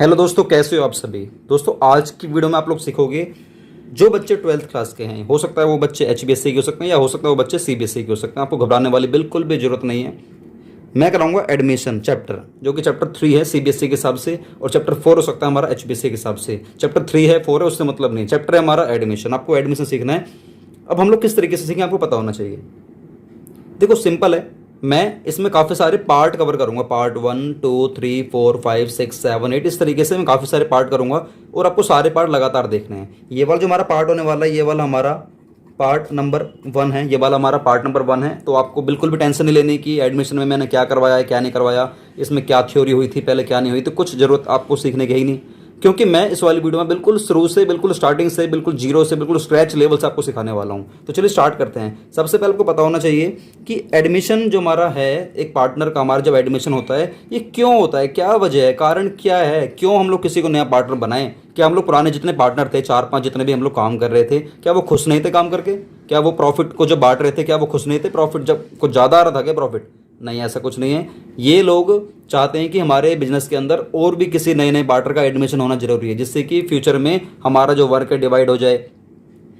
Hello दोस्तों, कैसे हो आप सभी। दोस्तों आज की वीडियो में आप लोग सीखोगे जो बच्चे 12th क्लास के हैं, हो सकता है वो बच्चे HBSC के हो सकते हैं या हो सकता है वो बच्चे CBSE के हो सकते हैं। आपको घबराने वाली बिल्कुल भी जरूरत नहीं है। मैं कराऊंगा एडमिशन चैप्टर, जो कि चैप्टर 3 है CBSE के हिसाब से, और चैप्टर 4 हो सकता है हमारा HBSC के हिसाब से। चैप्टर 3 है 4 है उससे मतलब नहीं, चैप्टर है हमारा एडमिशन। आपको एडमिशन सीखना है। अब हम लोग किस तरीके से सीखें आपको पता होना चाहिए। देखो सिंपल है, मैं इसमें काफ़ी सारे पार्ट कवर करूंगा। पार्ट 1 2 3 4 5 6 7 8 इस तरीके से मैं काफ़ी सारे पार्ट करूंगा और आपको सारे पार्ट लगातार देखने हैं। ये वाला जो हमारा पार्ट होने वाला है, ये वाला हमारा पार्ट नंबर 1 है, ये वाला हमारा पार्ट नंबर 1 है। तो आपको बिल्कुल भी टेंशन नहीं लेनी कि एडमिशन में मैंने क्या करवाया है क्या नहीं करवाया, इसमें क्या थ्योरी हुई थी पहले क्या नहीं हुई। तो कुछ ज़रूरत आपको सीखने की ही नहीं, क्योंकि मैं इस वाली वीडियो में बिल्कुल शुरू से, बिल्कुल स्टार्टिंग से, बिल्कुल जीरो से, बिल्कुल स्क्रैच लेवल से आपको सिखाने वाला हूं। तो चलिए स्टार्ट करते हैं। सबसे पहले आपको पता होना चाहिए कि एडमिशन जो हमारा है, एक पार्टनर का हमारा जब एडमिशन होता है, ये क्यों होता है, क्या वजह है, कारण क्या है, क्यों हम लोग किसी को नया पार्टनर बनाएं। क्या हम लोग पुराने जितने पार्टनर थे 4-5 जितने भी हम लोग काम कर रहे थे, क्या वो खुश नहीं थे काम करके? क्या वो प्रॉफिट को जब बांट रहे थे क्या वो खुश नहीं थे? प्रॉफिट जब कुछ ज़्यादा आ रहा था क्या प्रॉफिट? नहीं, ऐसा कुछ नहीं है। ये लोग चाहते हैं कि हमारे बिजनेस के अंदर और भी किसी नए नए पार्टनर का एडमिशन होना जरूरी है, जिससे कि फ्यूचर में हमारा जो वर्क है डिवाइड हो जाए,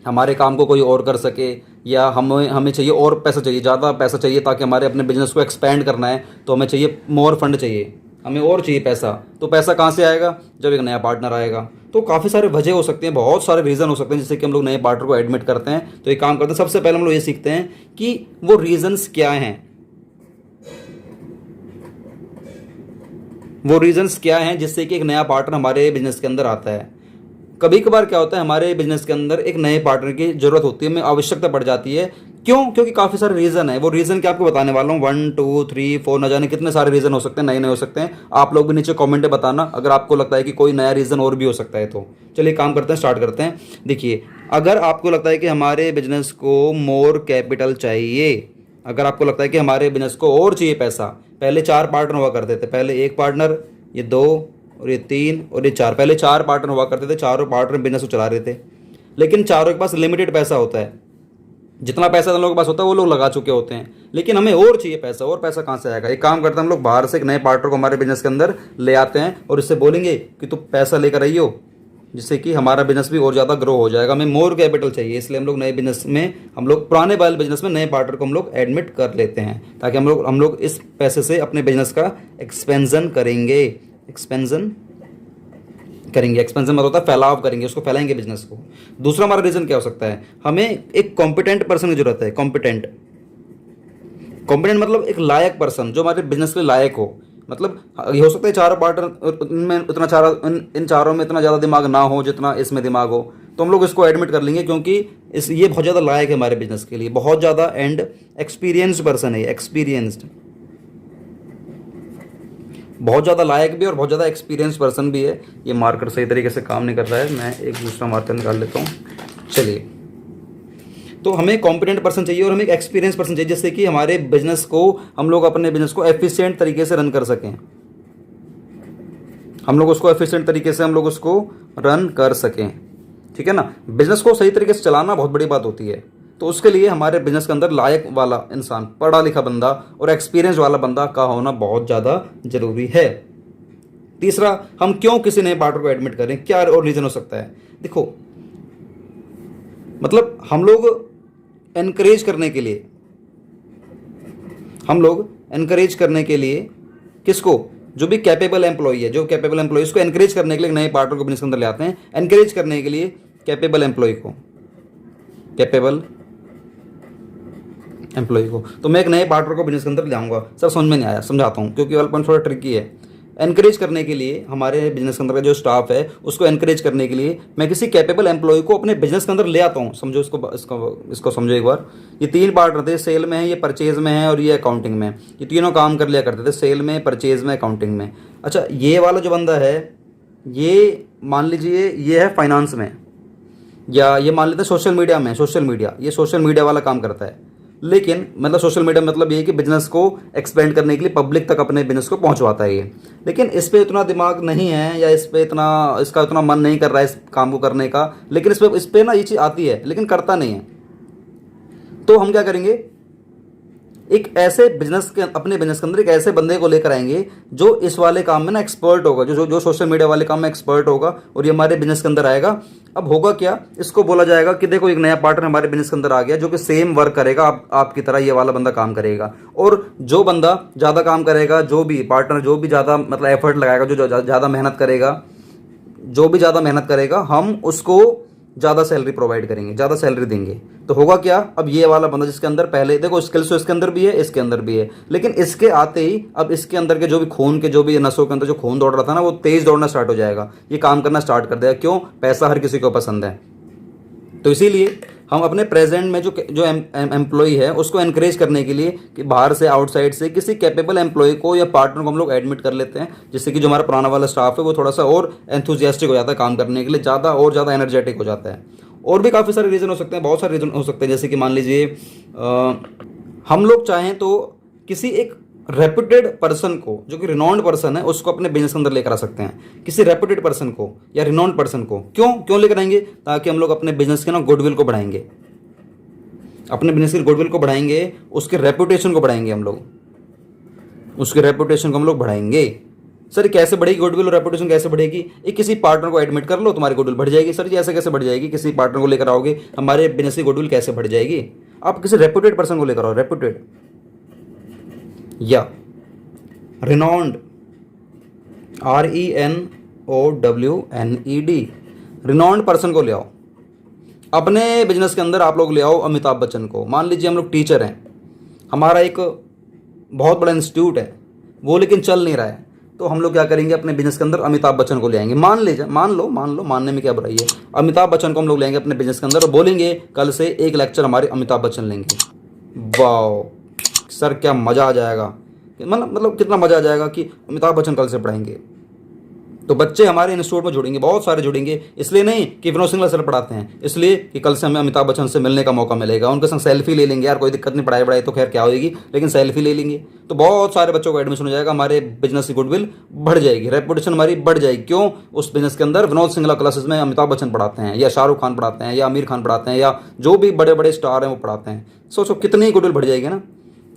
हमारे काम को कोई और कर सके, या हमें हमें चाहिए और पैसा चाहिए, ज़्यादा पैसा चाहिए ताकि हमारे अपने बिजनेस को एक्सपेंड करना है, तो हमें चाहिए मोर फंड चाहिए, हमें और चाहिए पैसा। तो पैसा कहाँ से आएगा? जब एक नया पार्टनर आएगा। तो काफ़ी सारे वजह हो सकते हैं, बहुत सारे रीज़न हो सकते हैं जिससे कि हम लोग नए पार्टनर को एडमिट करते हैं। तो एक काम करते हैं, सबसे पहले हम लोग ये सीखते हैं कि वो रीजंस क्या हैं। वो रीजंस क्या हैं जिससे कि एक नया पार्टनर हमारे बिजनेस के अंदर आता है। कभी कभार क्या होता है, हमारे बिजनेस के अंदर एक नए पार्टनर की जरूरत होती है, हमें आवश्यकता पड़ जाती है। क्यों? क्योंकि काफ़ी सारे रीज़न है। वो रीज़न क्या आपको बताने वाला हूँ, 1 2 3 4 न जाने कितने सारे रीज़न हो सकते हैं, नए नए हो सकते हैं। आप लोग भी नीचे कमेंट में बताना अगर आपको लगता है कि कोई नया रीज़न और भी हो सकता है। तो चलिए काम करते हैं, स्टार्ट करते हैं। देखिए, अगर आपको लगता है कि हमारे बिजनेस को मोर कैपिटल चाहिए, अगर आपको लगता है कि हमारे बिजनेस को और चाहिए पैसा, पहले 4 पार्टनर हुआ करते थे, पहले 1 पार्टनर, ये 2 और ये 3 और ये 4, पहले 4 पार्टनर हुआ करते थे। चारों पार्टनर बिजनेस को चला रहे थे, लेकिन चारों के पास लिमिटेड पैसा होता है। जितना पैसा उन लोगों के पास होता है वो लोग लगा चुके होते हैं, लेकिन हमें और चाहिए पैसा। और पैसा कहाँ से आएगा? एक काम करते हैं, हम लोग बाहर से एक नए पार्टनर को हमारे बिजनेस के अंदर ले आते हैं और इससे बोलेंगे कि तुम पैसा लेकर आइयो, जिससे कि हमारा बिजनेस भी और ज़्यादा ग्रो हो जाएगा। हमें मोर कैपिटल चाहिए, इसलिए हम लोग नए बिजनेस में, हम लोग पुराने वाले बिजनेस में नए पार्टनर को हम लोग एडमिट कर लेते हैं, ताकि हम लोग इस पैसे से अपने बिजनेस का एक्सपेंशन करेंगे। एक्सपेंशन मतलब होता है फैलाव करेंगे, उसको फैलाएंगे बिजनेस को। दूसरा हमारा रीजन क्या हो सकता है, हमें एक कॉम्पिटेंट पर्सन की जरूरत है। कॉम्पिटेंट मतलब एक लायक पर्सन जो हमारे बिजनेस के लिए लायक हो। मतलब ये हो सकता है चारों पार्टनर में इन चारों में इतना ज़्यादा दिमाग ना हो जितना इसमें दिमाग हो, तो हम लोग इसको एडमिट कर लेंगे, क्योंकि ये बहुत ज़्यादा लायक है हमारे बिजनेस के लिए, बहुत ज़्यादा एंड एक्सपीरियंस्ड पर्सन है। एक्सपीरियंस्ड, बहुत ज़्यादा लायक भी और बहुत ज़्यादा एक्सपीरियंस पर्सन भी है। ये मार्कर सही तरीके से काम नहीं कर रहा है, मैं एक दूसरा मार्कर निकाल लेता हूँ। चलिए, तो हमें कॉम्पिटेंट पर्सन चाहिए और हमें एक एक्सपीरियंस पर्सन चाहिए, जिससे कि हमारे बिजनेस को, हम लोग अपने बिजनेस को एफिशिएंट तरीके से रन कर सकें। हम लोग उसको एफिशिएंट तरीके से हम लोग उसको रन कर सकें, ठीक है ना। बिजनेस को सही तरीके से चलाना बहुत बड़ी बात होती है। तो उसके लिए हमारे बिजनेस के अंदर लायक वाला इंसान, पढ़ा लिखा बंदा और एक्सपीरियंस वाला बंदा का होना बहुत ज़्यादा जरूरी है। तीसरा, हम क्यों किसी नए पार्टनर को एडमिट करें, क्या और रीज़न हो सकता है? देखो, मतलब हम लोग एनकरेज करने के लिए किसको? जो भी कैपेबल एम्प्लॉई है, जो कैपेबल एम्प्लॉय, उसको एनकरेज करने के लिए नए पार्टनर को बिजनेस के अंदर ले आते हैं। एनकरेज करने के लिए कैपेबल एम्प्लॉय को, तो मैं एक नए पार्टनर को बिजनेस के अंदर ले आऊंगा। सर समझ में नहीं आया, समझाता हूँ, क्योंकि वाला पॉइंट थोड़ा ट्रिकी है। एनकरेज करने के लिए, हमारे बिजनेस के अंदर का जो स्टाफ है उसको एनकरेज करने के लिए मैं किसी कैपेबल एम्प्लॉय को अपने बिजनेस के अंदर ले आता हूँ। समझो इसको समझो एक बार। ये 3 पार्टनर थे, सेल में है, ये परचेज में है और ये अकाउंटिंग में। ये तीनों काम कर लिया करते थे, सेल में, परचेज में, अकाउंटिंग में। अच्छा, ये वाला जो बंदा है, ये मान लीजिए ये है फाइनेंस में, या ये मान लेते हैं सोशल मीडिया में। ये सोशल मीडिया वाला काम करता है। लेकिन मतलब सोशल मीडिया मतलब ये है कि बिजनेस को एक्सपेंड करने के लिए पब्लिक तक अपने बिजनेस को पहुंचवाता है ये। लेकिन इस पे इतना दिमाग नहीं है, या इसका इतना मन नहीं कर रहा है इस काम को करने का। लेकिन इस पे ना ये चीज़ आती है, लेकिन करता नहीं है। तो हम क्या करेंगे, एक ऐसे बिजनेस के अपने बिजनेस के अंदर एक ऐसे बंदे को लेकर आएंगे जो इस वाले काम में ना एक्सपर्ट होगा, जो सोशल मीडिया वाले काम में एक्सपर्ट होगा और ये हमारे बिजनेस के अंदर आएगा। अब होगा क्या, इसको बोला जाएगा कि देखो एक नया पार्टनर हमारे बिजनेस के अंदर आ गया जो कि सेम वर्क करेगा, आपकी तरह ये वाला बंदा काम करेगा। और जो बंदा ज़्यादा काम करेगा, जो भी पार्टनर जो भी ज़्यादा मतलब एफर्ट लगाएगा, जो ज़्यादा मेहनत करेगा, जो भी ज़्यादा मेहनत करेगा, हम उसको ज़्यादा सैलरी प्रोवाइड करेंगे, ज़्यादा सैलरी देंगे। तो होगा क्या, अब ये वाला बंदा जिसके अंदर पहले देखो स्किल्स तो इसके अंदर भी है, इसके अंदर भी है, लेकिन इसके आते ही अब इसके अंदर के जो भी खून के जो भी नसों के अंदर जो खून दौड़ रहा था ना, वो तेज़ दौड़ना स्टार्ट हो जाएगा, ये काम करना स्टार्ट कर देगा। क्यों, पैसा हर किसी को पसंद है। तो इसीलिए हम अपने प्रेजेंट में जो एम्प्लॉय है उसको एनकरेज करने के लिए कि बाहर से आउटसाइड से किसी कैपेबल एम्प्लॉय को या पार्टनर को हम लोग एडमिट कर लेते हैं, जिससे कि जो हमारा पुराना वाला स्टाफ है वो थोड़ा सा और एंथुजियास्टिक हो जाता है काम करने के लिए, ज़्यादा और ज़्यादा एनर्जेटिक हो जाता है। और भी काफ़ी सारे रीज़न हो सकते हैं, बहुत सारे रीज़न हो सकते हैं। जैसे कि मान लीजिए हम लोग चाहें तो किसी एक रेप्यूटेड पर्सन को, जो कि रिनॉन्ड पर्सन है, उसको अपने बिजनेस के अंदर लेकर आ सकते हैं, किसी रेप्यूटेड पर्सन को या रिनॉन्ड पर्सन को। क्यों लेकर आएंगे, ताकि हम लोग अपने बिजनेस के ना गुडविल को बढ़ाएंगे, अपने बिजनेस की गुडविल को बढ़ाएंगे, उसके रेपुटेशन को बढ़ाएंगे, हम लोग उसके रेपुटेशन को हम लोग बढ़ाएंगे। सर कैसे बढ़ेगी गुडविल और रेपुटेशन, कैसे बढ़ेगी, एक किसी पार्टनर को एडमिट कर लो, तुम्हारी गुडविल बढ़ जाएगी। सर जी ऐसे कैसे बढ़ जाएगी, किसी पार्टनर को लेकर आओगे हमारे बिजनेस की गुडविल कैसे बढ़ जाएगी, आप किसी रेपुटेड पर्सन को लेकर आओ, रेपुटेड या रिनॉन्ड, RENOWNED, रिनॉन्ड पर्सन को ले आओ अपने बिजनेस के अंदर। आप लोग ले आओ अमिताभ बच्चन को। मान लीजिए हम लोग टीचर हैं, हमारा एक बहुत बड़ा इंस्टीट्यूट है वो लेकिन चल नहीं रहा है, तो हम लोग क्या करेंगे, अपने बिजनेस के अंदर अमिताभ बच्चन को ले आएंगे। मान लो मानने में क्या बुराई है, अमिताभ बच्चन को हम लोग लेंगे अपने बिजनेस के अंदर और बोलेंगे कल से एक लेक्चर हमारे अमिताभ बच्चन लेंगे। वाह सर क्या मज़ा आ जाएगा, मतलब कितना मज़ा आ जाएगा कि अमिताभ बच्चन कल से पढ़ाएंगे। तो बच्चे हमारे इंस्टीट्यूट में जुड़ेंगे, बहुत सारे जुड़ेंगे, इसलिए नहीं कि विनोद सिंगला सर पढ़ाते हैं, इसलिए कि कल से हमें अमिताभ बच्चन से मिलने का मौका मिलेगा, उनके संग सेल्फी ले लेंगे। यार कोई दिक्कत नहीं, पढ़ाई तो खैर क्या होगी, लेकिन सेल्फी ले लेंगे। तो बहुत सारे बच्चों को एडमिशन हो जाएगा, हमारे बिजनेस की गुडविल बढ़ जाएगी, रेपुटेशन हमारी बढ़ जाएगी। क्यों, उस बिजनेस के अंदर विनोद सिंगला क्लासेस में अमिताभ बच्चन पढ़ाते हैं, या शाहरुख खान पढ़ाते हैं, या आमिर खान पढ़ाते हैं, या जो भी बड़े बड़े स्टार हैं वो पढ़ाते हैं। सोचो कितनी गुडविल बढ़ जाएगी ना।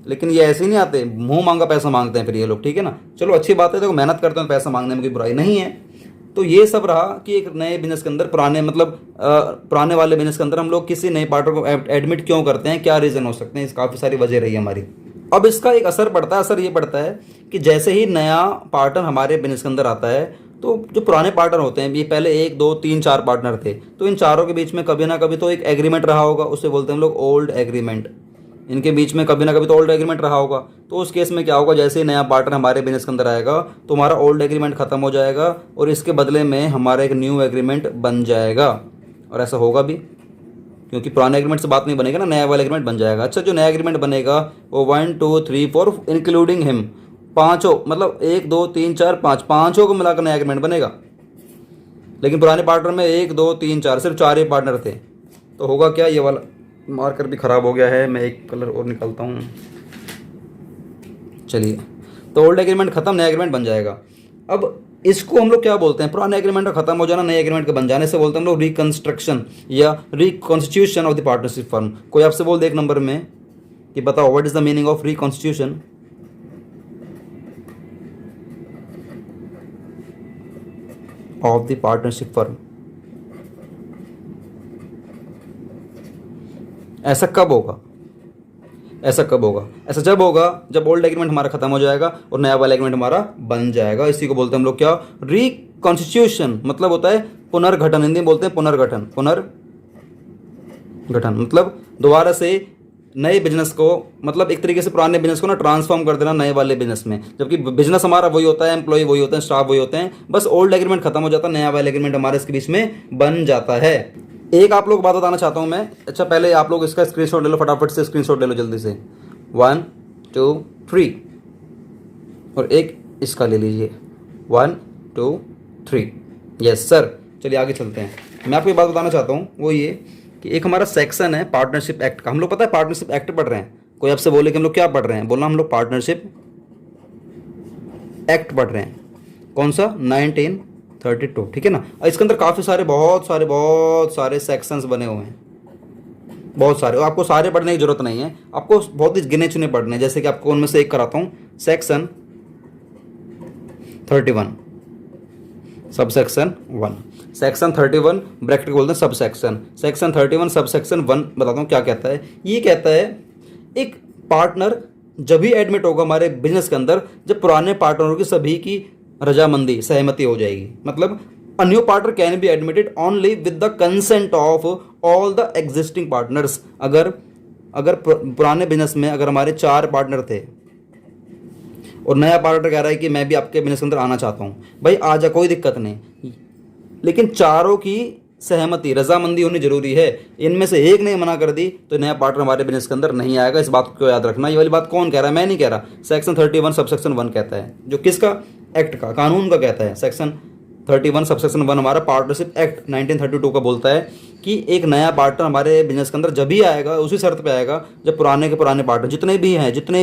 लेकिन ये ऐसे ही नहीं आते, मुंह मांगा पैसा मांगते हैं फिर ये लोग, ठीक है ना। चलो अच्छी बात है, देखो मेहनत करते हैं, पैसा मांगने में कोई बुराई नहीं है। तो ये सब रहा कि एक नए बिजनेस के अंदर पुराने वाले बिजनेस के अंदर हम लोग किसी नए पार्टनर को एडमिट क्यों करते हैं, क्या रीज़न हो सकते हैं, इस काफ़ी सारी वजह रही है हमारी। अब इसका एक असर ये पड़ता है कि जैसे ही नया पार्टनर हमारे बिजनेस के अंदर आता है, तो जो पुराने पार्टनर होते हैं, ये पहले 1 2 3 4 पार्टनर थे, तो इन चारों के बीच में कभी ना कभी तो एक एग्रीमेंट रहा होगा, उसे बोलते हैं हम लोग ओल्ड एग्रीमेंट। इनके बीच में कभी ना कभी तो ओल्ड एग्रीमेंट रहा होगा। तो उस केस में क्या होगा, जैसे ही नया पार्टनर हमारे बिजनेस के अंदर आएगा तो हमारा ओल्ड एग्रीमेंट खत्म हो जाएगा और इसके बदले में हमारा एक न्यू एग्रीमेंट बन जाएगा। और ऐसा होगा भी, क्योंकि पुराने एग्रीमेंट से बात नहीं बनेगा ना, नया वाला एग्रीमेंट बन जाएगा। अच्छा, जो नया एग्रीमेंट बनेगा वो 1 2 3 4 इंक्लूडिंग हिम, पाँचों, मतलब 1 2 3 4 5 पाँचों को मिलाकर नया एग्रीमेंट बनेगा। लेकिन पुराने पार्टनर में 1 2 3 4 सिर्फ 4 ही पार्टनर थे। तो होगा क्या, ये वाला मार्कर भी ख़राब हो गया है, मैं एक कलर और निकालता हूँ। चलिए, तो ओल्ड एग्रीमेंट खत्म, नया एग्रीमेंट बन जाएगा। अब इसको हम लोग क्या बोलते हैं, पुराने एग्रीमेंट का खत्म हो जाना, नए एग्रीमेंट के बन जाने से बोलते हैं हम लोग रिकंस्ट्रक्शन या reconstitution of the partnership firm. कोई आपसे बोल दे 1 नंबर में कि बताओ what is the meaning of reconstitution of the partnership firm. ऐसा कब होगा, ऐसा जब होगा जब ओल्ड एग्रीमेंट हमारा खत्म हो जाएगा और नया वाला एग्रीमेंट हमारा बन जाएगा। इसी को बोलते हैं हम लोग क्या, रिकॉन्स्टिट्यूशन। मतलब होता है पुनर्गठन, हिंदी में बोलते हैं पुनर्गठन। मतलब दोबारा से नए बिजनेस को, मतलब एक तरीके से पुराने बिजनेस को ना ट्रांसफॉर्म कर देना नए वाले बिजनेस में। जबकि बिजनेस हमारा वही होता है, एम्प्लॉय वही होते हैं, स्टाफ वही होते हैं, बस ओल्ड एग्रीमेंट खत्म हो जाता है, नया वाला एग्रीमेंट हमारे इसके बीच में बन जाता है। एक आप लोग बात बताना चाहता हूं मैं। अच्छा, पहले आप लोग इसका स्क्रीनशॉट ले लो, फटाफट से स्क्रीनशॉट ले लो जल्दी से। 1 2 3 और एक इसका ले लीजिए, 1 2 3। यस सर, चलिए आगे चलते हैं। मैं आपको एक बात बताना चाहता हूँ, वो ये कि एक हमारा सेक्शन है पार्टनरशिप एक्ट का। हम लोग पता है पार्टनरशिप एक्ट पढ़ रहे हैं। कोई आपसे बोले कि हम लोग क्या पढ़ रहे हैं, बोलना हम लोग पार्टनरशिप एक्ट पढ़ रहे हैं। कौन सा, 1932, ठीक है ना। इसके अंदर काफ़ी सारे बहुत सारे सेक्शंस बने हुए हैं। बहुत सारे, और आपको सारे पढ़ने की जरूरत नहीं है, आपको बहुत ही गिने चुने पढ़ने हैं। जैसे कि आपको उनमें से एक कराता हूँ, section 31 sub section 1, section 31 bracket बोलते हैं sub section, section 31 sub section 1 बताता हूँ क्या कहता है। ये कहता है एक पार्टनर जब भी एडमिट होगा हमारे बिजनेस के अंदर जब पुराने पार्टनरों की सभी की रजामंदी सहमति हो जाएगी। मतलब a new partner can be admitted only with the consent of all the existing partners। अगर पुराने बिजनेस में अगर हमारे 4 पार्टनर थे और नया पार्टनर कह रहा है कि मैं भी आपके बिजनेस के अंदर आना चाहता हूँ, भाई आ जा, कोई दिक्कत नहीं, लेकिन चारों की सहमति रजामंदी होनी जरूरी है। इनमें से एक ने मना कर दी तो नया पार्टनर हमारे बिजनेस के अंदर नहीं आएगा। इस बात को याद रखना। ये वाली बात कौन कह रहा है? मैं नहीं कह रहा, सेक्शन 31 सब सेक्शन 1 कहता है, जो किसका? एक्ट का, कानून का कहता है। सेक्शन 31 सब सेक्शन 1 हमारा पार्टनरशिप एक्ट 1932 का बोलता है कि एक नया पार्टनर हमारे बिजनेस के अंदर जब भी आएगा उसी शर्त पे आएगा जब पुराने के पुराने पार्टनर जितने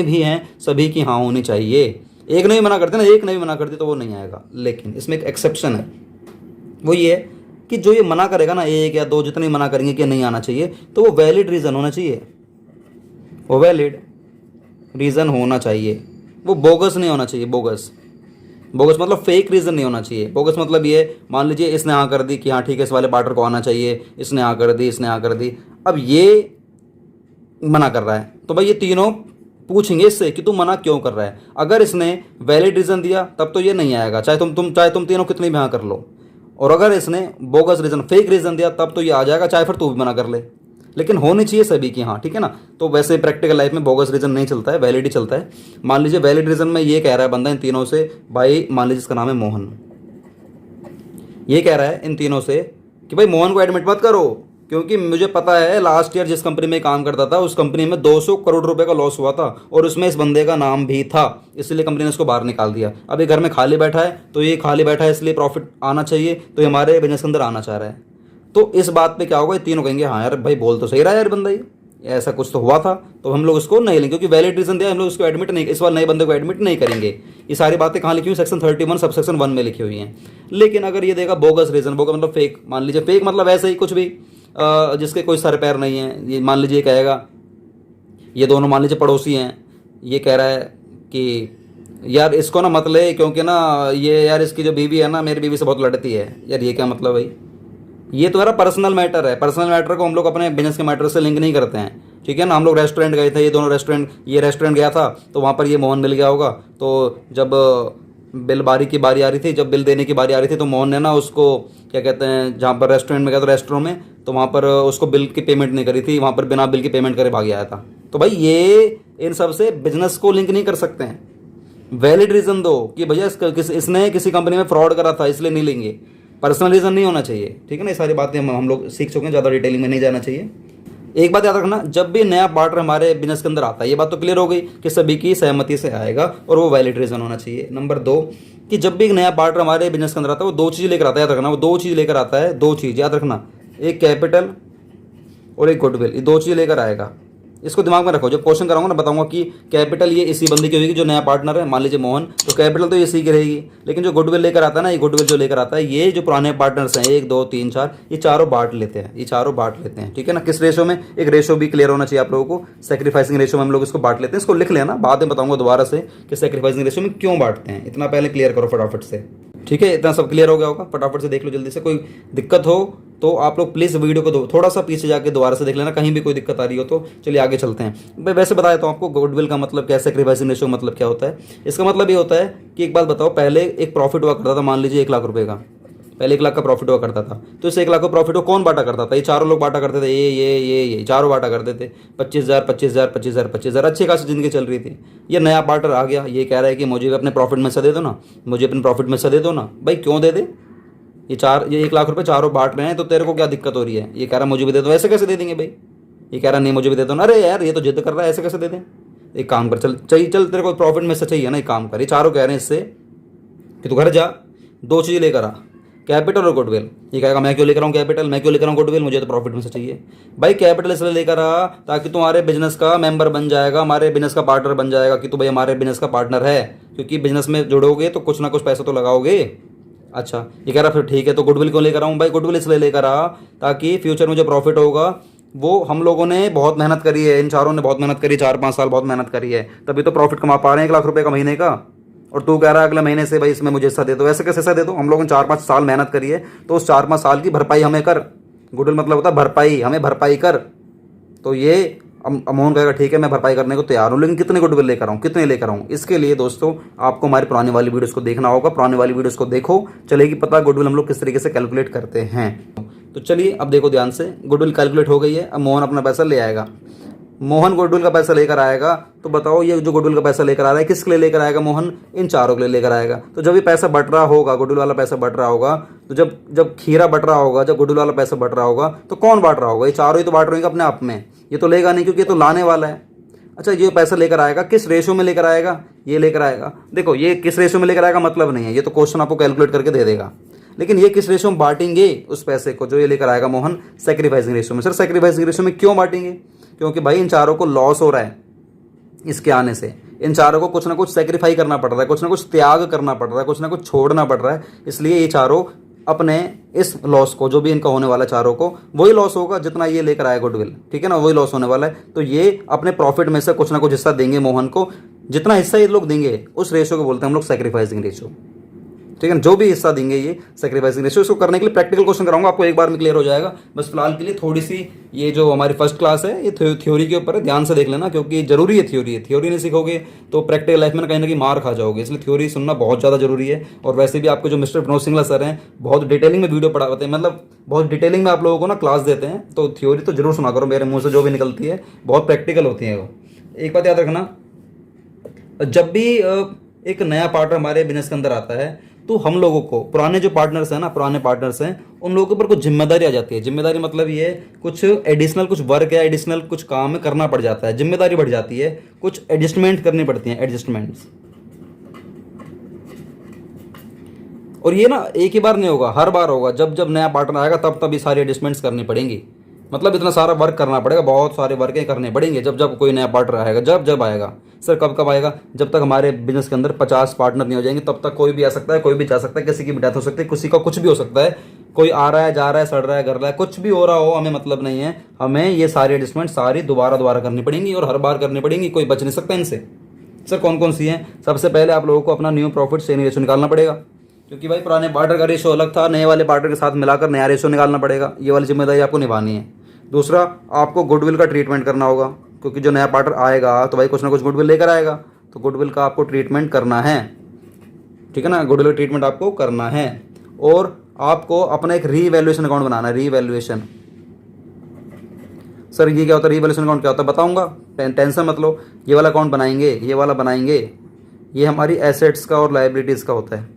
भी हैं सभी की हाँ होनी चाहिए। एक ने भी मना कर दिया ना, एक ने भी मना कर दी तो वो नहीं आएगा। लेकिन इसमें एक एक्सेप्शन है, वो ये है कि जो ये मना करेगा ना, एक या दो जितने मना करेंगे कि नहीं आना चाहिए, तो वो वैलिड रीज़न होना चाहिए, वो वैलिड रीज़न होना चाहिए, वो बोगस नहीं होना चाहिए। बोगस मतलब फेक रीज़न नहीं होना चाहिए। बोगस मतलब ये, मान लीजिए इसने हाँ कर दी कि हाँ ठीक है इस वाले पार्टनर को आना चाहिए, इसने हाँ कर दी, अब ये मना कर रहा है तो भाई ये तीनों पूछेंगे इससे कि तू मना क्यों कर रहा है। अगर इसने वैलिड रीज़न दिया तब तो ये नहीं आएगा, चाहे तुम तीनों कितनी भी हाँ कर लो। और अगर इसने बोगस रीज़न, फेक रीज़न दिया तब तो ये आ जाएगा, चाहे फिर तू भी मना कर ले। लेकिन होनी चाहिए सभी की हाँ, ठीक है ना। तो वैसे प्रैक्टिकल लाइफ में बोगस रीज़न नहीं चलता है, वैलिड ही चलता है। मान लीजिए वैलिड रीज़न में ये कह रहा है बंदा इन तीनों से, भाई मान लीजिए इसका नाम है मोहन, ये कह रहा है इन तीनों से कि भाई मोहन को एडमिट मत करो, क्योंकि मुझे पता है लास्ट ईयर जिस कंपनी में काम करता था उस कंपनी में 200 करोड़ रुपए का लॉस हुआ था और उसमें इस बंदे का नाम भी था, इसलिए कंपनी ने इसको बाहर निकाल दिया। अभी घर में खाली बैठा है, तो ये खाली बैठा है इसलिए प्रॉफिट आना चाहिए, तो ये हमारे बिजनेस के अंदर आना चाह रहा है। तो इस बात पे क्या होगा, ये तीनों कहेंगे हाँ यार भाई बोल तो सही रहा है यार बंदा, ये ऐसा कुछ तो हुआ था, तो हम लोग इसको नहीं लेंगे क्योंकि वैलिड रीजन दिया, हम लोग इसको एडमिट नहीं, इस बार नए बंदे को एडमिट नहीं करेंगे। ये सारी बातें कहाँ लिखी हुई? सेक्शन 31 सब सेक्शन 1 में लिखी हुई हैं। लेकिन अगर ये देगा बोगस रीजन, बोगस मतलब फेक, मान लीजिए फेक मतलब ऐसे ही कुछ भी जिसके कोई सर पैर नहीं है, ये मान लीजिए कहेगा, ये दोनों मान लीजिए पड़ोसी हैं, ये कह रहा है कि यार इसको ना मत ले क्योंकि ना ये यार इसकी जो बीवी है ना मेरी बीवी से बहुत लड़ती है। यार ये क्या मतलब भाई? ये तो मेरा पर्सनल मैटर है, पर्सनल मैटर को हम लोग अपने बिजनेस के मैटर से लिंक नहीं करते हैं, ठीक है ना। हम लोग रेस्टोरेंट गए थे, ये रेस्टोरेंट गया था तो वहाँ पर ये मोहन मिल गया होगा, तो जब बिल बारी की बारी आ रही थी, जब बिल देने की बारी आ रही थी तो मोहन ने ना उसको क्या कहते हैं, जहाँ पर रेस्टोरेंट में गया था रेस्टोरेंट में, तो वहाँ पर उसको बिल की पेमेंट नहीं करी थी, वहाँ पर बिना बिल की पेमेंट करे भाग आया था। तो भाई ये इन सब से बिजनेस को लिंक नहीं कर सकते हैं। वैलिड रीज़न दो कि भैया इसने किसी कंपनी में फ्रॉड करा था इसलिए नहीं लेंगे, पर्सनल रीज़न नहीं होना चाहिए, ठीक है ना। ये सारी बातें हम लोग सीख चुके हैं, ज़्यादा डिटेलिंग में नहीं जाना चाहिए। एक बात याद रखना, जब भी नया पार्टनर हमारे बिजनेस के अंदर आता है, ये बात तो क्लियर हो गई कि सभी की सहमति से आएगा और वो वैलिड रीज़न होना चाहिए। नंबर 2 कि जब भी एक नया पार्टनर हमारे बिजनेस के अंदर आता है वो 2 चीज़ लेकर आता है, याद रखना, वो 2 चीज़ लेकर आता है, 2 चीज़ याद रखना, एक कैपिटल और एक गुडविल, ये 2 चीज़ लेकर आएगा। इसको दिमाग में रखो, जब क्वेश्चन कराऊंगा ना बताऊंगा कि कैपिटल ये इसी बंदे की होगी जो नया पार्टनर है, मान लीजिए मोहन, तो कैपिटल तो ये इसी की रहेगी, लेकिन जो गुडविल लेकर आता है ना, ये गुडविल जो लेकर आता है, ये जो पुराने पार्टनर्स हैं 1 2 3 4, ये चारों बांट लेते हैं, ये चारों बांट लेते हैं, ठीक है ना। किस रेशो में? एक रेशो भी क्लियर होना चाहिए आप लोगों को, सेक्रीफाइसिंग रेशो में हम लोग इसको बांट लेते हैं। इसको लिख लेना, बाद में बताऊंगा दोबारा से कि सेक्रीफाइसिंग रेशो में क्यों बांटते हैं, इतना पहले क्लियर करो फटाफट से, ठीक है। इतना सब क्लियर हो गया होगा, फटाफट से देख लो जल्दी से। कोई दिक्कत हो तो आप लोग प्लीज़ वीडियो को थोड़ा सा पीछे जाके दोबारा से देख लेना, कहीं भी कोई दिक्कत आ रही हो तो। चलिए आगे चलते हैं। मैं वैसे बता देता हूँ आपको गुडविल का मतलब क्या है, सेक्रीफाइसिंग रेशियो का मतलब क्या होता है। इसका मतलब ये होता है कि एक बात बताओ, पहले एक प्रॉफिट हुआ करता था, मान लीजिए 1 लाख रुपये का, पहले 1 लाख का प्रॉफिट हुआ करता था, तो इस 1 लाख का प्रॉफिट को कौन बांटा करता था? ये चारों लोग बांटा करते थे, ये चारों बांटा करते थे, 25,000 25,000 25,000 25,000, अच्छी खासी जिंदगी चल रही थी। ये नया पार्टनर आ गया, ये कह रहा है कि मुझे अपने प्रॉफिट में से दे दो ना, मुझे अपने प्रॉफिट में से दे दो ना। भाई क्यों दे दे? ये 1 लाख रुपये चारों बांट रहे हैं, तो तेरे को क्या दिक्कत हो रही है? ये कह रहा मुझे भी दे दो, ऐसे कैसे दे देंगे भाई? ये कह रहा नहीं मुझे भी दे दो ना। अरे यार ये तो जिद कर रहा है, ऐसे कैसे दे दें? एक काम कर, चल तेरे को प्रॉफिट में से चाहिए ना, एक काम कर, ये चारों कह रहे हैं इससे कि तू घर जा, 2 चीज़ लेकर आ, कैपिटल और गुडविल। ये कहेगा मैं क्यों लेकर आऊँ कैपिटल, मैं क्यों लेकर आऊँ गुडविल, मुझे तो प्रॉफिट में से चाहिए। भाई कैपिटल इसलिए लेकर आ ताकि तुम्हारे बिजनेस का मेंबर बन जाएगा, हमारे बिजनेस का पार्टनर बन जाएगा कि तू भाई हमारे बिजनेस का पार्टनर है, क्योंकि बिजनेस में जुड़ोगे तो कुछ ना कुछ पैसा तो लगाओगे। अच्छा ये कह रहा फिर ठीक है, तो गुडविल क्यों लेकर आऊँ? भाई गुडविल इसलिए लेकर आ ताकि फ्यूचर में जो प्रॉफिट होगा वो हम लोगों ने बहुत मेहनत करी है, इन चारों ने बहुत मेहनत करी, 4-5 साल बहुत मेहनत करी है, तभी तो प्रॉफिट कमा पा रहे हैं 1 लाख रुपए का महीने का। और तू कह रहा है अगले महीने से भाई इसमें मुझे हिस्सा दे दो। ऐसे कैसे हिस्सा दे दो? हम लोगों ने 4-5 साल मेहनत करी है, तो उस 4-5 साल की भरपाई हमें कर। गुडविल मतलब होता है भरपाई, हमें भरपाई कर। तो ये मोहन कहेगा ठीक है मैं भरपाई करने को तैयार हूँ, लेकिन कितने गुडविल लेकर आऊँ, कितने लेकर आऊँ? इसके लिए दोस्तों आपको हमारी पुरानी वाली वीडियोस को देखना होगा। पुरानी वाली वीडियोस को देखो, चलेगी पता गुडविल हम लोग किस तरीके से कैलकुलेट करते हैं। तो चलिए अब देखो ध्यान से, गुडविल कैलकुलेट हो गई है। अब मोहन अपना पैसा ले आएगा। मोहन गुडविल का पैसा लेकर आएगा, तो बताओ ये जो गुडविल का पैसा लेकर आ रहा है किसके लिए लेकर आएगा? मोहन इन चारों के लिए लेकर आएगा। तो जब ये पैसा बट रहा होगा, गुडविल वाला पैसा बट रहा होगा, तो जब जब खीरा बट रहा होगा, जब गुडविल वाला पैसा बट रहा होगा, तो कौन बांट रहा होगा? ये चारों ही तो बांट रहे हैं अपने आप में। ये तो लेगा नहीं, क्योंकि ये तो लाने वाला है। अच्छा, ये पैसा लेकर आएगा, किस रेशो में लेकर आएगा? ये लेकर आएगा, देखो ये किस रेशो में लेकर आएगा मतलब नहीं है, ये तो क्वेश्चन आपको कैलकुलेट करके दे देगा। लेकिन ये किस रेशो में बांटेंगे उस पैसे को जो ये लेकर आएगा मोहन? सैक्रिफाइसिंग रेशो में। सर सैक्रिफाइसिंग रेशो में क्यों बांटेंगे? क्योंकि भाई इन चारों को लॉस हो रहा है इसके आने से। इन चारों को कुछ ना कुछ सेक्रीफाई करना पड़ रहा है, कुछ ना कुछ त्याग करना पड़ रहा है, कुछ ना कुछ छोड़ना पड़ रहा है। इसलिए ये चारों अपने इस लॉस को, जो भी इनका होने वाला चारों को, वही लॉस होगा जितना ये लेकर आया गुडविल, ठीक है ना, वही लॉस होने वाला है। तो ये अपने प्रॉफिट में से कुछ ना कुछ हिस्सा देंगे मोहन को। जितना हिस्सा ये लोग देंगे उस रेशो को बोलते हैं हम लोग सैक्रिफाइसिंग रेशो, ठीक है ना। जो भी हिस्सा देंगे ये सैक्रिफाइसिंग रेशो। इसको करने के लिए प्रैक्टिकल क्वेश्चन कराऊंगा, आपको एक बार में क्लियर हो जाएगा। बस फिलहाल के लिए थोड़ी सी ये जो हमारी फर्स्ट क्लास है ये थ्योरी के ऊपर है, ध्यान से देख लेना, क्योंकि जरूरी है थ्योरी है। थ्योरी नहीं सीखोगे तो प्रैक्टिकल लाइफ में कहीं ना कहीं मार खा जाओगे, इसलिए थ्योरी सुनना बहुत ज़्यादा जरूरी है। और वैसे भी आपको जो मिस्टर विनोद सिंगला सर हैं बहुत डिटेलिंग में वीडियो पढ़ाते हैं, मतलब बहुत डिटेलिंग में आप लोगों को ना क्लास देते हैं। तो थ्योरी तो जरूर सुना करो, मेरे मुँह से जो भी निकलती है बहुत प्रैक्टिकल होती है वो। एक बात याद रखना, जब भी एक नया पार्टनर हमारे बिजनेस के अंदर आता है तो हम लोगों को, पुराने जो पार्टनर्स हैं ना, पुराने पार्टनर्स हैं, उन लोगों के ऊपर कुछ जिम्मेदारी आ जाती है। जिम्मेदारी मतलब ये कुछ एडिशनल कुछ वर्क है, एडिशनल कुछ काम करना पड़ जाता है, जिम्मेदारी बढ़ जाती है, कुछ एडजस्टमेंट करनी पड़ती हैं, एडजस्टमेंट्स। और ये ना एक ही बार नहीं होगा, हर बार होगा। जब जब नया पार्टनर आएगा तब तब ये सारी एडजस्टमेंट्स करनी पड़ेंगी। मतलब इतना सारा वर्क करना पड़ेगा, बहुत सारे वर्कें करने पड़ेंगे जब जब कोई नया पार्टनर आएगा। जब जब आएगा सर, कब कब आएगा? जब तक हमारे बिजनेस के अंदर 50 पार्टनर नहीं हो जाएंगे तब तक कोई भी आ सकता है, कोई भी जा सकता है, किसी की भी डेथ हो सकती है, किसी का कुछ भी हो सकता है। कोई आ रहा है, जा रहा है, सड़ रहा है, गर रहा है, कुछ भी हो रहा हो, हमें मतलब नहीं है। हमें ये सारी एडजस्टमेंट सारी दोबारा दोबारा करनी पड़ेंगी और हर बार करनी पड़ेंगी, कोई बच नहीं सकता इनसे। सर कौन कौन सी हैं? सबसे पहले आप लोगों को अपना न्यू प्रॉफिट शेयरिंग रेशो निकालना पड़ेगा, क्योंकि भाई पुराने पार्टनर का रेशो अलग था, नए वाले पार्टनर के साथ मिलाकर नया रेशो निकालना पड़ेगा। ये वाली जिम्मेदारी आपको निभानी है। दूसरा, आपको गुडविल का ट्रीटमेंट करना होगा, क्योंकि जो नया पार्टनर आएगा तो भाई कुछ ना कुछ गुडविल लेकर आएगा, तो गुडविल का आपको ट्रीटमेंट करना है, ठीक है ना। गुडविल का ट्रीटमेंट आपको करना है। और आपको अपना एक रीवैल्यूएशन अकाउंट बनाना है, रीवैल्यूएशन। सर ये क्या होता है? रीवैल्यूएशन अकाउंट क्या होता है बताऊंगा, टेंशन मत लो। ये वाला अकाउंट बनाएंगे, ये वाला बनाएंगे, ये हमारी एसेट्स का और लाइबिलिटीज़ का होता है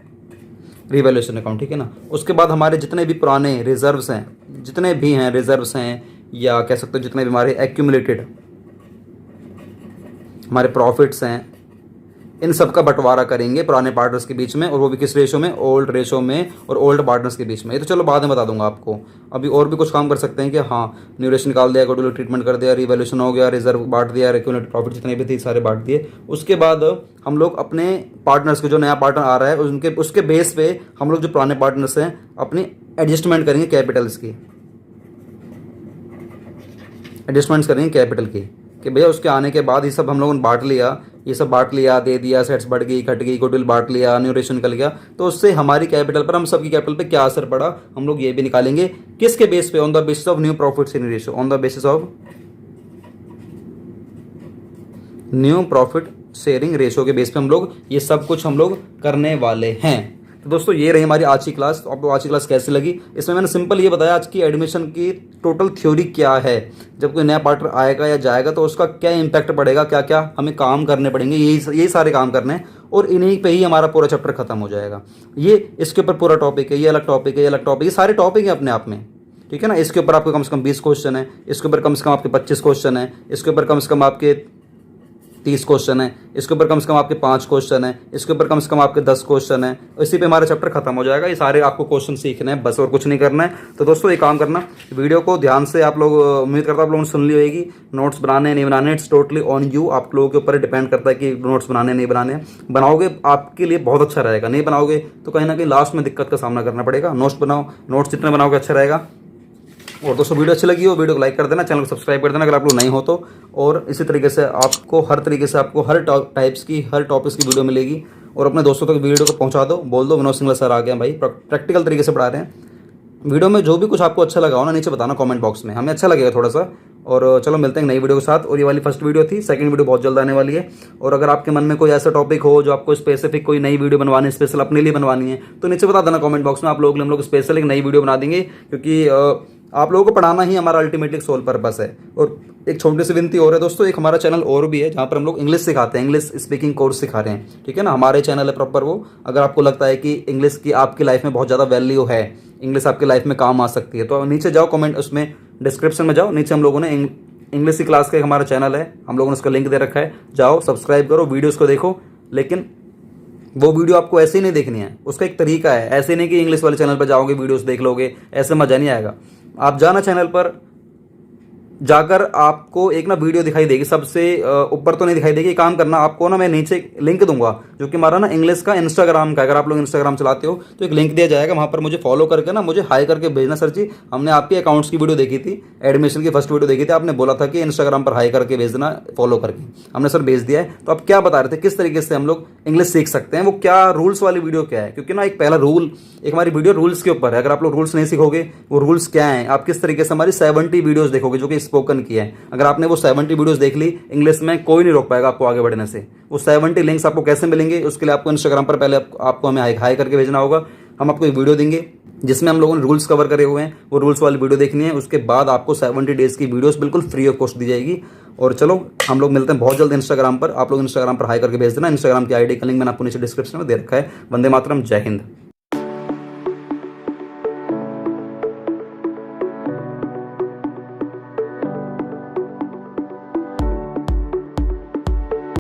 रीवैल्यूएशन अकाउंट, ठीक है ना। उसके बाद हमारे जितने भी पुराने रिजर्व्स हैं, जितने भी हैं रिजर्व्स हैं, या कह सकते हो जितने भी हमारे एक्यूमुलेटेड हमारे प्रॉफिट्स हैं, इन सब का बंटवारा करेंगे पुराने पार्टनर्स के बीच में। और वो भी किस रेशो में? ओल्ड रेशो में और ओल्ड पार्टनर्स के बीच में। ये तो चलो बाद में बता दूंगा आपको। अभी और भी कुछ काम कर सकते हैं कि हाँ, न्यू रेशो निकाल दिया, गुडविल ट्रीटमेंट कर दिया, रिवैल्यूएशन हो गया, रिजर्व बांट दिया, एक्यूमुलेटेड प्रॉफिट जितने भी थे सारे बांट दिए। उसके बाद हम लोग अपने पार्टनर्स के, जो नया पार्टनर आ रहा है उनके उसके बेस पे हम लोग जो पुराने पार्टनर्स हैं अपनी एडजस्टमेंट करेंगे कैपिटल्स की, एडजस्टमेंट्स करेंगे कैपिटल की, कि भैया उसके आने के बाद ये सब हम लोगों ने बांट लिया, ये सब बांट लिया, दे दिया, सेट्स बढ़ गई, घट गई, गुडविल बांट लिया, न्यू रेशो निकल गया, तो उससे हमारी कैपिटल पर, हम सबकी कैपिटल पे क्या असर पड़ा, हम लोग ये भी निकालेंगे। किसके बेस पे? On the basis of new profit sharing ratio, on the basis of new profit sharing ratio के बेस पे हम लोग ये सब कुछ हम लोग करने वाले हैं। तो दोस्तों ये रही हमारी आज की क्लास। तो आपको आज की क्लास कैसी लगी? इसमें मैंने सिंपल ये बताया आज की एडमिशन की टोटल थ्योरी क्या है, जब कोई नया पार्टनर आएगा या जाएगा तो उसका क्या इंपैक्ट पड़ेगा, क्या क्या हमें काम करने पड़ेंगे, यही सारे काम करने हैं, और इन्हीं पे ही हमारा पूरा चैप्टर खत्म हो जाएगा। ये इसके ऊपर पूरा टॉपिक है, ये अलग टॉपिक है, ये अलग टॉपिक, ये सारे टॉपिक है अपने आप में, ठीक है ना। इसके ऊपर आपको कम से कम 20 क्वेश्चन है, इसके ऊपर कम से कम आपके 25 क्वेश्चन है, इसके ऊपर कम से कम आपके 30 क्वेश्चन है, इसके ऊपर कम से कम आपके 5 क्वेश्चन है, इसके ऊपर कम से कम आपके 10 क्वेश्चन है। इसी पे हमारा चैप्टर खत्म हो जाएगा। ये सारे आपको क्वेश्चन सीखने हैं बस, और कुछ नहीं करना है। तो दोस्तों एक काम करना, वीडियो को ध्यान से आप लोग, उम्मीद करता हूँ आप लोगों ने सुन ली होगी। नोट्स बनाने नहीं बनाने, इट्स टोटली ऑन यू, आप लोगों के ऊपर डिपेंड करता है कि नोट्स बनाने नहीं बनाने। बनाओगे आपके लिए बहुत अच्छा रहेगा, नहीं बनाओगे तो कहीं ना कहीं लास्ट में दिक्कत का सामना करना पड़ेगा। नोट्स बनाओ, नोट्स जितने बनाओगे अच्छा रहेगा। और दोस्तों वीडियो अच्छी लगी हो वीडियो को लाइक कर देना, चैनल को सब्सक्राइब कर देना अगर आप लोग नहीं हो तो। और इसी तरीके से आपको हर तरीके से आपको हर टाइप्स की हर टॉपिक्स की वीडियो मिलेगी। और अपने दोस्तों तक वीडियो को पहुंचा दो, बोल दो विनोद सिंगला सर आ गया भाई, प्रैक्टिकल तरीके से पढ़ा रहे हैं। वीडियो में जो भी कुछ आपको अच्छा लगा हो ना नीचे बताना कमेंट बॉक्स में, हमें अच्छा लगेगा थोड़ा सा। और चलो मिलते हैं नई वीडियो के साथ। और ये वाली फर्स्ट वीडियो थी, सेकंड वीडियो बहुत जल्द आने वाली है। और अगर आपके मन में कोई ऐसा टॉपिक हो जो आपको स्पेसिफिक कोई नई वीडियो बनवानी है, स्पेशल अपने लिए बनवानी है, तो नीचे बता देना कमेंट बॉक्स में, आप लोग हम लोग स्पेशल एक नई वीडियो बना देंगे। क्योंकि आप लोगों को पढ़ाना ही हमारा अल्टीमेटली सोल पर्पस है। और एक छोटी सी विनती और है दोस्तों, एक हमारा चैनल और भी है जहाँ पर हम लोग इंग्लिश सिखाते हैं, इंग्लिश स्पीकिंग कोर्स सिखा रहे हैं, ठीक है ना। हमारे चैनल है प्रॉपर वो। अगर आपको लगता है कि इंग्लिश की आपकी लाइफ में बहुत ज़्यादा वैल्यू है, इंग्लिश आपकी लाइफ में काम आ सकती है, तो नीचे जाओ कमेंट उसमें डिस्क्रिप्शन में जाओ, नीचे हम लोगों ने इंग्लिश की क्लास का एक हमारा चैनल है, हम लोगों ने उसका लिंक दे रखा है, जाओ सब्सक्राइब करो, वीडियोज़ को देखो। लेकिन वो वीडियो आपको ऐसे ही नहीं देखनी है, उसका एक तरीका है। ऐसे नहीं कि इंग्लिश वाले चैनल पर जाओगे वीडियोस देख लोगे, ऐसे मज़ा नहीं आएगा। आप जाना चैनल पर जाकर आपको एक ना वीडियो दिखाई देगी, सबसे ऊपर तो नहीं दिखाई देगी। काम करना आपको ना, मैं नीचे लिंक दूंगा जो कि हमारा ना इंग्लिश का इंस्टाग्राम का, अगर आप लोग इंस्टाग्राम चलाते हो तो एक लिंक दिया जाएगा, वहाँ पर मुझे फॉलो करके ना मुझे हाई करके भेजना, सर जी हमने आपके अकाउंट्स की वीडियो देखी थी, एडमिशन की फर्स्ट वीडियो देखी थी, आपने बोला था कि इंस्टाग्राम पर हाई करके भेजना, फॉलो करके। हमने सर भेज दिया है। तो आप क्या बता रहे थे किस तरीके से हम लोग इंग्लिश सीख सकते हैं, वो क्या रूल्स वाली वीडियो क्या है। क्योंकि ना एक पहला रूल, एक हमारी वीडियो रूल्स के ऊपर है। अगर आप लोग रूल्स नहीं सीखोगे वो रूल्स क्या है, आप किस तरीके से हमारी 70 वीडियोस देखोगे जो कि स्पोकन की है। अगर आपने वो 70 वीडियोस देख ली इंग्लिश में, कोई नहीं रोक पाएगा आपको आगे बढ़ने से। वो 70 लिंक्स आपको कैसे मिलेंगे, उसके लिए आपको इंस्टाग्राम पर पहले आपको हमें हाई करके भेजना होगा। हम आपको एक वीडियो देंगे जिसमें हम लोगों ने रूल्स कवर करे हुए हैं, वो रूल्स वाली वीडियो देखनी है। उसके बाद आपको 70 डेज की वीडियोस बिल्कुल फ्री ऑफ कॉस्ट दी जाएगी। और चलो हम लोग मिलते हैं बहुत जल्द इंस्टाग्राम पर। आप लोग इंस्टाग्राम पर हाई करके भेज देना। इंस्टाग्राम की आईडी का लिंक मैंने आपको नीचे डिस्क्रिप्शन में दे रखा है। वंदे मातरम, जय हिंद।